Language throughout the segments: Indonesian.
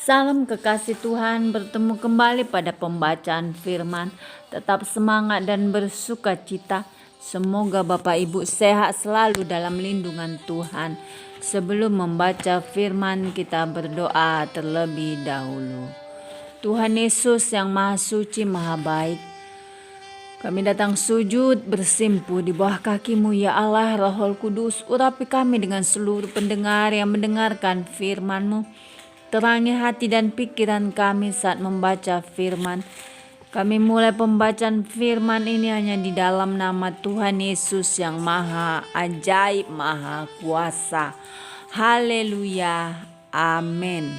Salam kekasih Tuhan, bertemu kembali pada pembacaan firman. Tetap semangat dan bersuka cita. Semoga Bapak Ibu sehat selalu dalam lindungan Tuhan. Sebelum membaca firman, kita berdoa terlebih dahulu. Tuhan Yesus yang Maha Suci, Maha Baik, kami datang sujud bersimpuh di bawah kaki-Mu ya Allah, Roh Kudus. Urapi kami dengan seluruh pendengar yang mendengarkan firman-Mu. Terangi hati dan pikiran kami saat membaca firman. Kami mulai pembacaan firman ini hanya di dalam nama Tuhan Yesus yang Maha Ajaib, Maha Kuasa. Haleluya. Amin.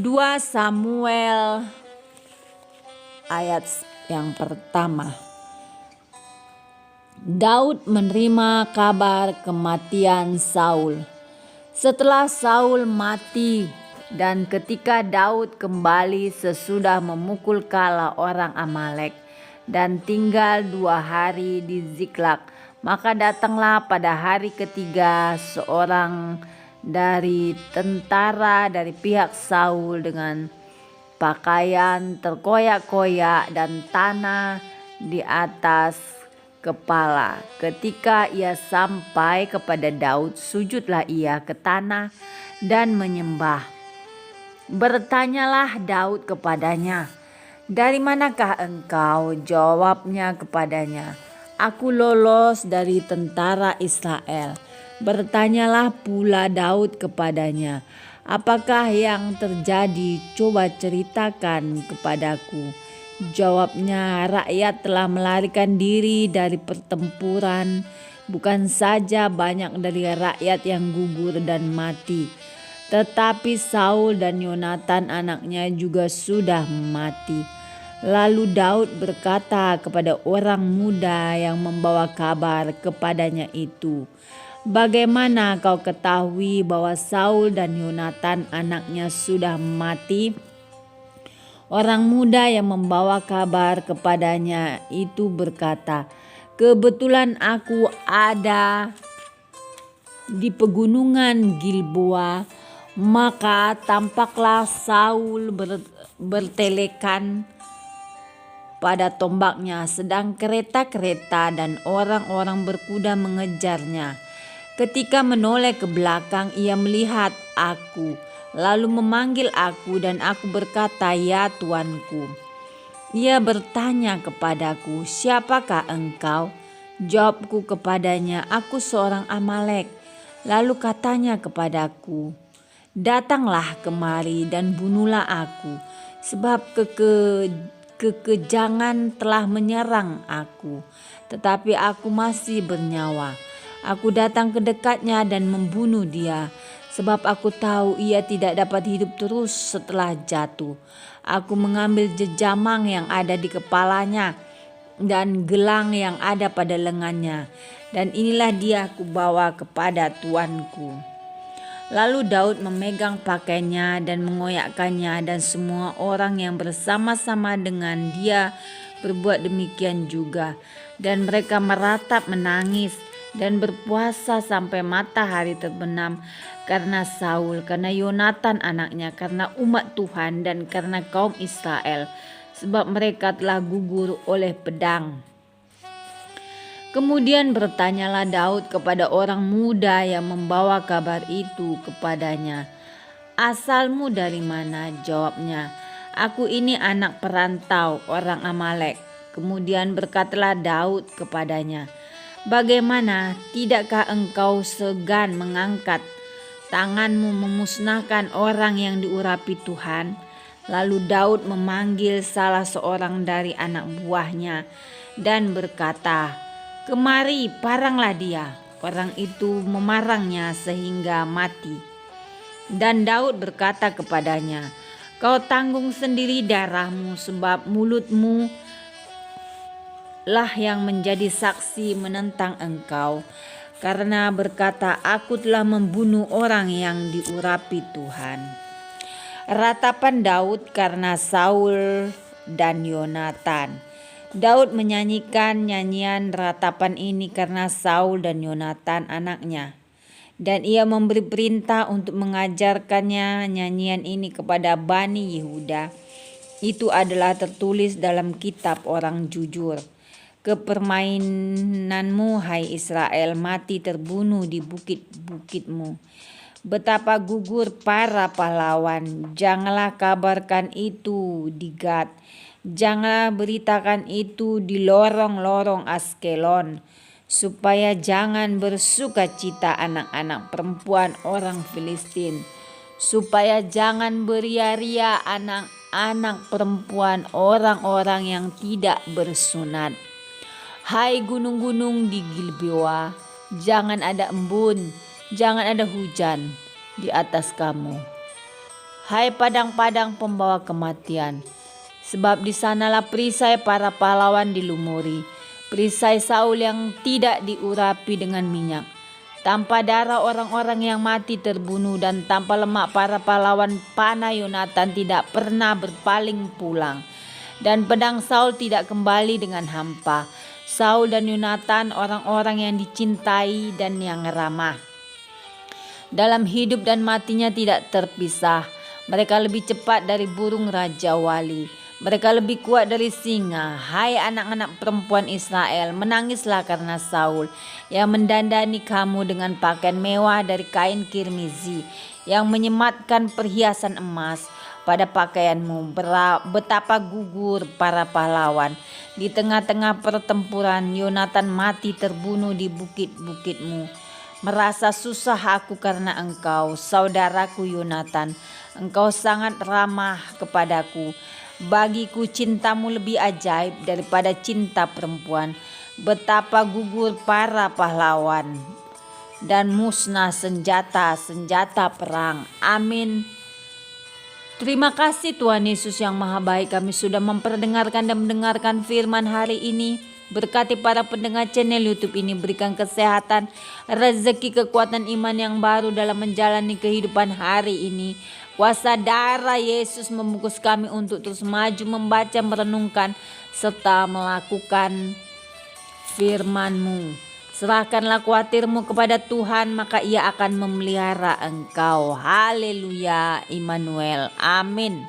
2 Samuel ayat yang pertama. Daud menerima kabar kematian Saul. Setelah Saul mati dan ketika Daud kembali sesudah memukul kala orang Amalek dan tinggal 2 hari di Ziklag, maka datanglah pada hari ketiga seorang dari tentara dari pihak Saul dengan pakaian terkoyak-koyak dan tanah di atas kepala. Ketika ia sampai kepada Daud, sujudlah ia ke tanah dan menyembah. Bertanyalah Daud kepadanya, "Dari manakah engkau?" Jawabnya kepadanya, "Aku lolos dari tentara Israel." Bertanyalah pula Daud kepadanya, "Apakah yang terjadi? Coba ceritakan kepadaku." Jawabnya, "Rakyat telah melarikan diri dari pertempuran. Bukan saja banyak dari rakyat yang gugur dan mati, tetapi Saul dan Yonatan anaknya juga sudah mati." Lalu Daud berkata kepada orang muda yang membawa kabar kepadanya itu, "Bagaimana kau ketahui bahwa Saul dan Yonatan anaknya sudah mati?" Orang muda yang membawa kabar kepadanya itu berkata, "Kebetulan aku ada di pegunungan Gilboa." Maka tampaklah Saul bertelekan pada tombaknya, sedang kereta-kereta dan orang-orang berkuda mengejarnya. Ketika menoleh ke belakang, ia melihat aku, lalu memanggil aku dan aku berkata, "Ya Tuanku." Ia bertanya kepadaku, "Siapakah engkau?" Jawabku kepadanya, "Aku seorang Amalek." Lalu katanya kepadaku, "Datanglah kemari dan bunuhlah aku, sebab kekejangan telah menyerang aku, tetapi aku masih bernyawa." Aku datang ke dekatnya dan membunuh dia, sebab aku tahu ia tidak dapat hidup terus setelah jatuh. Aku mengambil jejamang yang ada di kepalanya dan gelang yang ada pada lengannya, dan inilah dia aku bawa kepada tuanku." Lalu Daud memegang pakaiannya dan mengoyakkannya, dan semua orang yang bersama-sama dengan dia berbuat demikian juga. Dan mereka meratap menangis dan berpuasa sampai matahari terbenam karena Saul, karena Yonatan anaknya, karena umat Tuhan dan karena kaum Israel, sebab mereka telah gugur oleh pedang. Kemudian bertanyalah Daud kepada orang muda yang membawa kabar itu kepadanya, "Asalmu dari mana?" Jawabnya, "Aku ini anak perantau orang Amalek." Kemudian berkatalah Daud kepadanya, "Bagaimana, tidakkah engkau segan mengangkat tanganmu memusnahkan orang yang diurapi Tuhan?" Lalu Daud memanggil salah seorang dari anak buahnya dan berkata, "Kemari, paranglah dia." Orang itu memarangnya sehingga mati. Dan Daud berkata kepadanya, "Kau tanggung sendiri darahmu, sebab mulutmu lah yang menjadi saksi menentang engkau, karena berkata, 'Aku telah membunuh orang yang diurapi Tuhan.'" Ratapan Daud karena Saul dan Yonatan. Daud menyanyikan nyanyian ratapan ini karena Saul dan Yonatan anaknya. Dan ia memberi perintah untuk mengajarkannya nyanyian ini kepada Bani Yehuda. Itu adalah tertulis dalam kitab orang jujur. Kepermainanmu, hai Israel, mati terbunuh di bukit-bukitmu. Betapa gugur para pahlawan. Janganlah kabarkan itu di Gad. Janganlah beritakan itu di lorong-lorong Askelon. Supaya jangan bersukacita anak-anak perempuan orang Filistin. Supaya jangan beria-ria anak-anak perempuan orang-orang yang tidak bersunat. Hai gunung-gunung di Gilboa, jangan ada embun, jangan ada hujan di atas kamu. Hai padang-padang pembawa kematian, sebab di sanalah perisai para pahlawan dilumuri. Perisai Saul yang tidak diurapi dengan minyak. Tanpa darah orang-orang yang mati terbunuh, dan tanpa lemak para pahlawan panah Yonatan tidak pernah berpaling pulang. Dan pedang Saul tidak kembali dengan hampa. Saul dan Yonatan orang-orang yang dicintai dan yang ramah. Dalam hidup dan matinya tidak terpisah. Mereka lebih cepat dari burung raja wali. Mereka lebih kuat dari singa. Hai anak-anak perempuan Israel, menangislah karena Saul yang mendandani kamu dengan pakaian mewah dari kain kirmizi, yang menyematkan perhiasan emas pada pakaianmu. Betapa gugur para pahlawan. Di tengah-tengah pertempuran, Yonatan mati terbunuh di bukit-bukitmu. Merasa susah aku karena engkau, saudaraku Yonatan. Engkau sangat ramah kepadaku. Bagiku cintamu lebih ajaib daripada cinta perempuan. Betapa gugur para pahlawan dan musnah senjata perang. Amin. Terima kasih Tuhan Yesus yang Maha Baik, kami sudah memperdengarkan dan mendengarkan firman hari ini. Berkati para pendengar channel YouTube ini, berikan kesehatan, rezeki, kekuatan iman yang baru dalam menjalani kehidupan hari ini. Kuasa darah Yesus membungkus kami untuk terus maju, membaca, merenungkan, serta melakukan firman-Mu. Serahkanlah khawatirmu kepada Tuhan, maka Ia akan memelihara engkau. Haleluya, Immanuel. Amin.